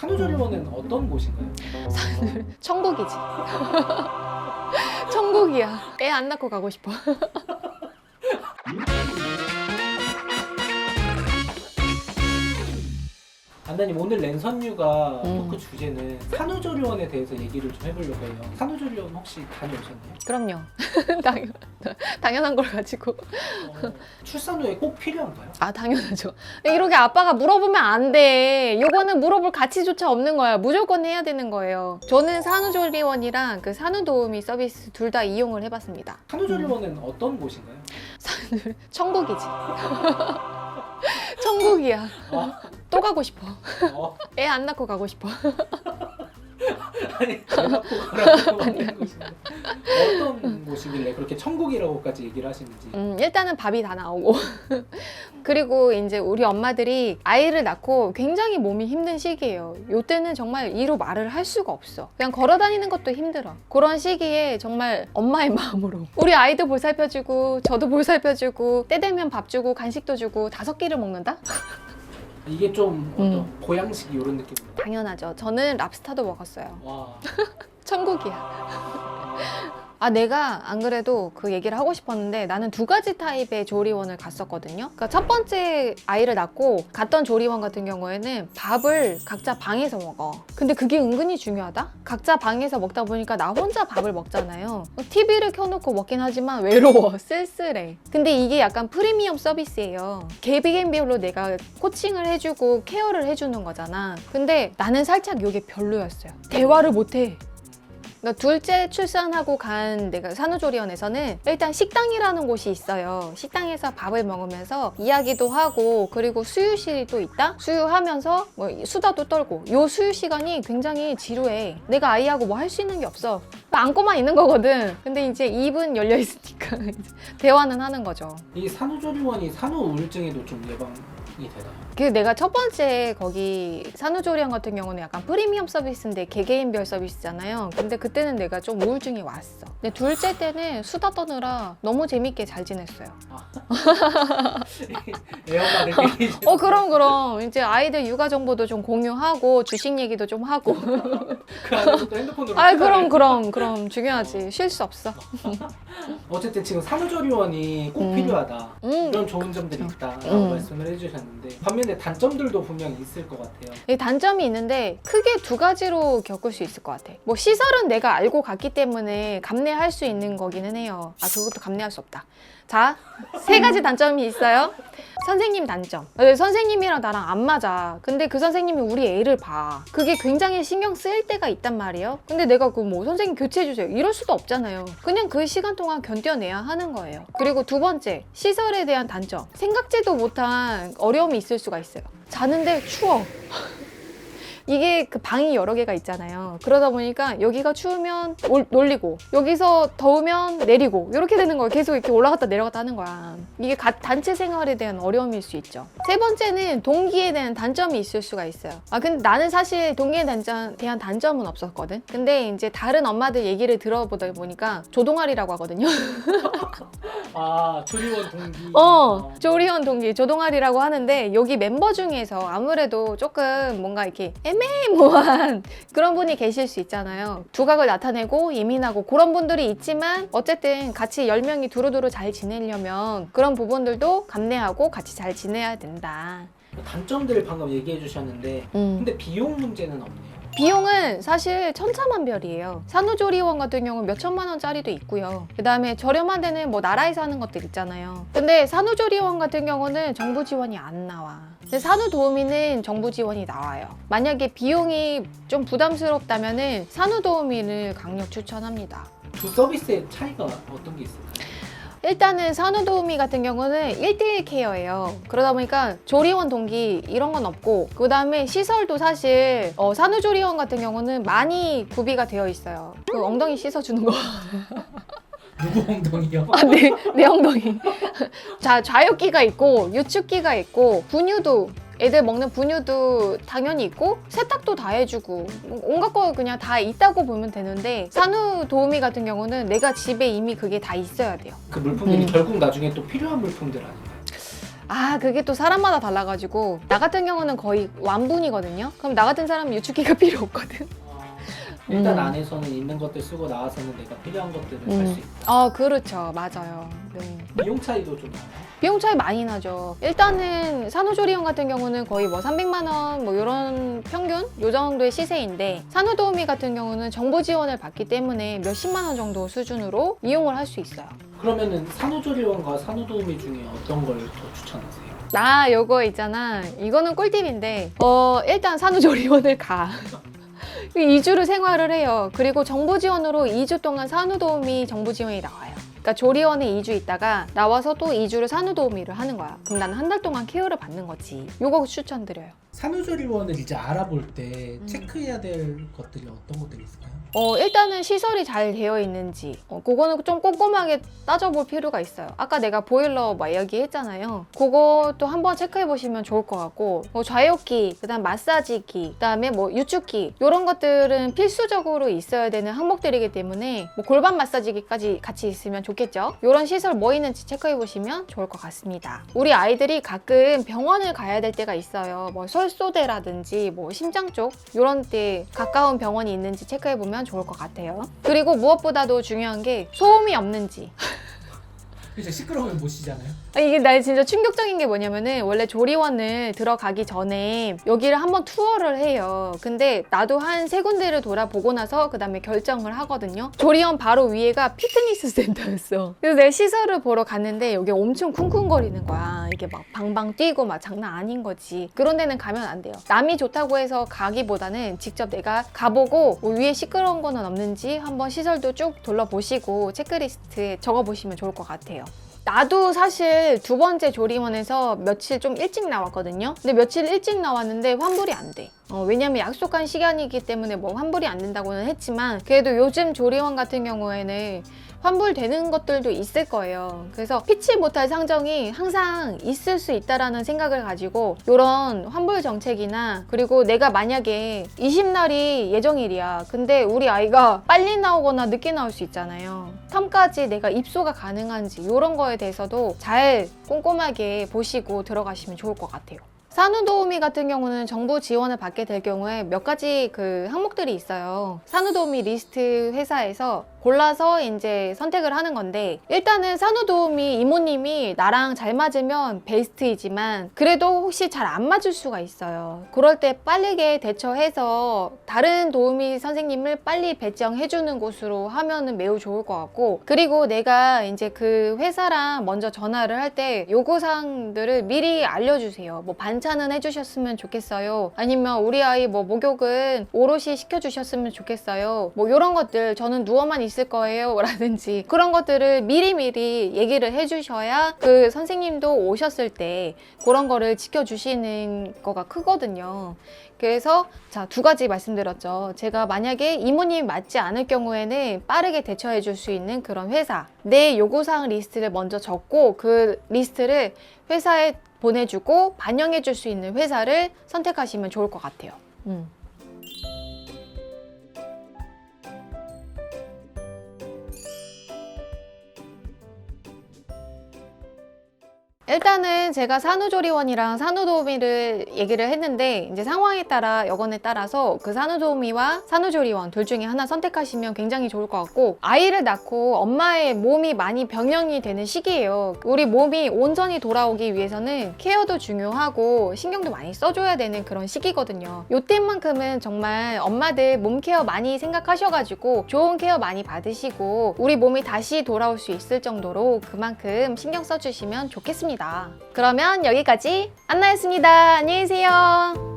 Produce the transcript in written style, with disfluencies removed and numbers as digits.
산후조리원은 어떤 곳인가요? 천국이지. 천국이야. 애 안 낳고 가고 싶어. 안나님, 오늘 랜선유가 음. 토크 주제는 산후조리원에 대해서 얘기를 좀 해보려고 해요. 산후조리원 혹시 다녀오셨나요? 그럼요. 당연한 걸 가지고. 출산 후에 꼭 필요한가요? 아, 당연하죠. 이렇게 아빠가 물어보면 안 돼. 요거는 물어볼 가치조차 없는 거야. 무조건 해야 되는 거예요. 저는 산후조리원이랑 그 산후도우미 서비스 둘 다 이용을 해봤습니다. 산후조리원은 어떤 곳인가요? 천국이지. 천국이야. 또 가고 싶어. 애 안 낳고 가고 싶어. 아니, 대놓고 가라고 하는 곳인데 어떤 곳이길래 그렇게 천국이라고까지 얘기를 하시는지. 일단은 밥이 다 나오고 그리고 이제 우리 엄마들이 아이를 낳고 굉장히 몸이 힘든 시기예요. 요때는 정말 이로 말을 할 수가 없어. 그냥 걸어 다니는 것도 힘들어. 그런 시기에 정말 엄마의 마음으로 우리 아이도 보살펴주고 저도 보살펴주고 때 되면 밥 주고 간식도 주고 5끼를 먹는다? 이게 좀 어떤 보양식 이런 느낌인가요? 당연하죠. 저는 랍스타도 먹었어요. 와. 천국이야. 아, 내가 안 그래도 그 얘기를 하고 싶었는데 나는 2가지 타입의 조리원을 갔었거든요. 그러니까 첫 번째 아이를 낳고 갔던 조리원 같은 경우에는 밥을 각자 방에서 먹어. 근데 그게 은근히 중요하다? 각자 방에서 먹다 보니까 나 혼자 밥을 먹잖아요. TV를 켜놓고 먹긴 하지만 외로워, 쓸쓸해. 근데 이게 약간 프리미엄 서비스예요. 개개인별로 내가 코칭을 해주고 케어를 해주는 거잖아. 근데 나는 살짝 이게 별로였어요. 대화를 못해. 그러니까 둘째 출산하고 간 내가 산후조리원에서는 일단 식당이라는 곳이 있어요. 식당에서 밥을 먹으면서 이야기도 하고 그리고 수유실이 또 있다? 수유하면서 뭐 수다도 떨고 요 수유 시간이 굉장히 지루해. 내가 아이하고 뭐 할 수 있는 게 없어. 안고만 있는 거거든. 근데 이제 입은 열려 있으니까 대화는 하는 거죠. 이 산후조리원이 산후 우울증에도 좀 예방이 되나요? 그 내가 첫 번째 거기 산후조리원 같은 경우는 약간 프리미엄 서비스인데 개개인별 서비스잖아요. 근데 그때는 내가 좀 우울증이 왔어. 근데 둘째 때는 수다 떠느라 너무 재밌게 잘 지냈어요. 애엄마들끼리 그럼 이제 아이들 육아 정보도 좀 공유하고 주식 얘기도 좀 하고. 그 안에서 또 핸드폰으로 아, 그럼 중요하지. 쉴 수 없어. 어쨌든 지금 산후조리원이 꼭 필요하다, 이런 좋은 점들이 있다라고 말씀을 해주셨는데 반면에 단점들도 분명히 있을 것 같아요. 이 단점이 있는데 크게 2가지로 겪을 수 있을 것 같아. 뭐 시설은 내가 알고 갔기 때문에 감내할 수 있는 거기는 해요. 아, 그것도 감내할 수 없다. 자, 3가지 단점이 있어요. 선생님 단점. 선생님이랑 나랑 안 맞아. 근데 그 선생님이 우리 애를 봐. 그게 굉장히 신경 쓰일 때가 있단 말이에요. 근데 내가 그 뭐 선생님 교체해주세요 이럴 수도 없잖아요. 그냥 그 시간 동안 견뎌내야 하는 거예요. 그리고 2번째, 시설에 대한 단점. 생각지도 못한 어려움이 있을 수가 있어요. 자는데 추워. 이게 그 방이 여러 개가 있잖아요. 그러다 보니까 여기가 추우면 놀리고 여기서 더우면 내리고 이렇게 되는 거예요. 계속 이렇게 올라갔다 내려갔다 하는 거야. 이게 단체 생활에 대한 어려움일 수 있죠. 3번째는 동기에 대한 단점이 있을 수가 있어요. 아, 근데 나는 사실 동기에 대한 단점은 없었거든. 근데 이제 다른 엄마들 얘기를 들어보다 보니까 조동아리라고 하거든요. 아, 조리원 동기. 조리원 동기, 조동아리라고 하는데 여기 멤버 중에서 아무래도 조금 뭔가 이렇게 애매모호한 그런 분이 계실 수 있잖아요. 두각을 나타내고 예민하고 그런 분들이 있지만 어쨌든 같이 10명이 두루두루 잘 지내려면 그런 부분들도 감내하고 같이 잘 지내야 된다. 단점들 방금 얘기해 주셨는데 근데 비용 문제는 없네요. 비용은 사실 천차만별이에요. 산후조리원 같은 경우는 몇 천만 원짜리도 있고요. 그 다음에 저렴한 데는 뭐 나라에서 하는 것들 있잖아요. 근데 산후조리원 같은 경우는 정부 지원이 안 나와. 근데 산후도우미는 정부 지원이 나와요. 만약에 비용이 좀 부담스럽다면은 산후도우미를 강력 추천합니다. 두 서비스의 차이가 어떤 게 있을까요? 일단은 산후도우미 같은 경우는 1:1 케어예요. 그러다 보니까 조리원 동기 이런 건 없고 그 다음에 시설도 사실 산후조리원 같은 경우는 많이 구비가 되어 있어요. 그 엉덩이 씻어주는 거. 누구 엉덩이요? 아, 내 엉덩이. 자, 좌욕기가 있고 유축기가 있고 분유도 애들 먹는 분유도 당연히 있고 세탁도 다 해주고 온갖 거 그냥 다 있다고 보면 되는데 산후도우미 같은 경우는 내가 집에 이미 그게 다 있어야 돼요. 그 물품들이 결국 나중에 또 필요한 물품들 아닌가요? 아, 그게 또 사람마다 달라가지고 나 같은 경우는 거의 완분이거든요. 그럼 나 같은 사람은 유축기가 필요 없거든. 일단 안에서는 있는 것들 쓰고 나와서는 내가 필요한 것들을 살 수 있다. 아, 그렇죠. 맞아요. 네. 비용 차이도 좀 나요. 비용 차이 많이 나죠. 일단은 산후조리원 같은 경우는 거의 뭐 300만 원 뭐 이런 평균 요 정도의 시세인데, 산후도우미 같은 경우는 정부 지원을 받기 때문에 몇십만 원 정도 수준으로 이용을 할 수 있어요. 그러면은 산후조리원과 산후도우미 중에 어떤 걸 더 추천하세요? 나 요거 있잖아. 이거는 꿀팁인데 일단 산후조리원을 가. 2주를 생활을 해요. 그리고 정부 지원으로 2주 동안 산후도우미 정부 지원이 나와요. 그러니까 조리원에 2주 있다가 나와서 또 2주를 산후도우미를 하는 거야. 그럼 나는 한 달 동안 케어를 받는 거지. 요거 추천드려요. 산후조리원을 이제 알아볼 때 체크해야 될 것들이 어떤 것들이 있을까요? 일단은 시설이 잘 되어 있는지 그거는 좀 꼼꼼하게 따져볼 필요가 있어요. 아까 내가 보일러 막 이야기했잖아요. 그것도 한번 체크해 보시면 좋을 것 같고, 좌욕기, 그다음 마사지기, 그다음에 뭐 유축기, 이런 것들은 필수적으로 있어야 되는 항목들이기 때문에 뭐 골반 마사지기까지 같이 있으면 좋겠죠. 이런 시설 뭐 있는지 체크해 보시면 좋을 것 같습니다. 우리 아이들이 가끔 병원을 가야 될 때가 있어요. 뭐 설소대라든지 뭐 심장 쪽 이런 때 가까운 병원이 있는지 체크해 보면 좋을 것 같아요. 그리고 무엇보다도 중요한 게 소음이 없는지. 그죠, 시끄러우면 못 쉬잖아요. 이게 나 진짜 충격적인 게 뭐냐면은, 원래 조리원을 들어가기 전에 여기를 한번 투어를 해요. 근데 나도 한 3군데를 돌아보고 나서 그 다음에 결정을 하거든요. 조리원 바로 위에가 피트니스 센터였어. 그래서 내가 시설을 보러 갔는데 여기 엄청 쿵쿵거리는 거야. 이게 막 방방 뛰고 막 장난 아닌 거지. 그런 데는 가면 안 돼요. 남이 좋다고 해서 가기보다는 직접 내가 가보고 뭐 위에 시끄러운 거는 없는지 한번 시설도 쭉 둘러보시고 체크리스트에 적어보시면 좋을 것 같아요. 나도 사실 2번째 조리원에서 며칠 좀 일찍 나왔거든요. 근데 며칠 일찍 나왔는데 환불이 안 돼. 왜냐면 약속한 시간이기 때문에 뭐 환불이 안 된다고는 했지만, 그래도 요즘 조리원 같은 경우에는 환불되는 것들도 있을 거예요. 그래서 피치 못할 상정이 항상 있을 수 있다라는 생각을 가지고 이런 환불 정책이나, 그리고 내가 만약에 20날이 예정일이야. 근데 우리 아이가 빨리 나오거나 늦게 나올 수 있잖아요. 3까지 내가 입소가 가능한지 이런 거에 대해서도 잘 꼼꼼하게 보시고 들어가시면 좋을 것 같아요. 산후도우미 같은 경우는 정부 지원을 받게 될 경우에 몇 가지 그 항목들이 있어요. 산후도우미 리스트 회사에서 골라서 이제 선택을 하는 건데, 일단은 산후도우미 이모님이 나랑 잘 맞으면 베스트이지만 그래도 혹시 잘 안 맞을 수가 있어요. 그럴 때 빠르게 대처해서 다른 도우미 선생님을 빨리 배정해주는 곳으로 하면은 매우 좋을 것 같고, 그리고 내가 이제 그 회사랑 먼저 전화를 할 때 요구사항들을 미리 알려주세요. 뭐 반찬은 해주셨으면 좋겠어요. 아니면 우리 아이 뭐 목욕은 오롯이 시켜주셨으면 좋겠어요. 뭐 이런 것들, 저는 누워만 있을 거예요 라든지 그런 것들을 미리미리 얘기를 해주셔야 그 선생님도 오셨을 때 그런 거를 지켜주시는 거가 크거든요. 그래서 자, 2가지 말씀드렸죠. 제가 만약에 이모님이 맞지 않을 경우에는 빠르게 대처해 줄 수 있는 그런 회사, 내 요구사항 리스트를 먼저 적고 그 리스트를 회사에 보내주고 반영해 줄 수 있는 회사를 선택하시면 좋을 것 같아요. 일단은 제가 산후조리원이랑 산후도우미를 얘기를 했는데, 이제 상황에 따라 여건에 따라서 그 산후도우미와 산후조리원 둘 중에 하나 선택하시면 굉장히 좋을 것 같고, 아이를 낳고 엄마의 몸이 많이 병령이 되는 시기예요. 우리 몸이 온전히 돌아오기 위해서는 케어도 중요하고 신경도 많이 써줘야 되는 그런 시기거든요. 요때만큼은 정말 엄마들 몸 케어 많이 생각하셔가지고 좋은 케어 많이 받으시고 우리 몸이 다시 돌아올 수 있을 정도로 그만큼 신경 써주시면 좋겠습니다. 그러면 여기까지 안나였습니다. 안녕히 계세요.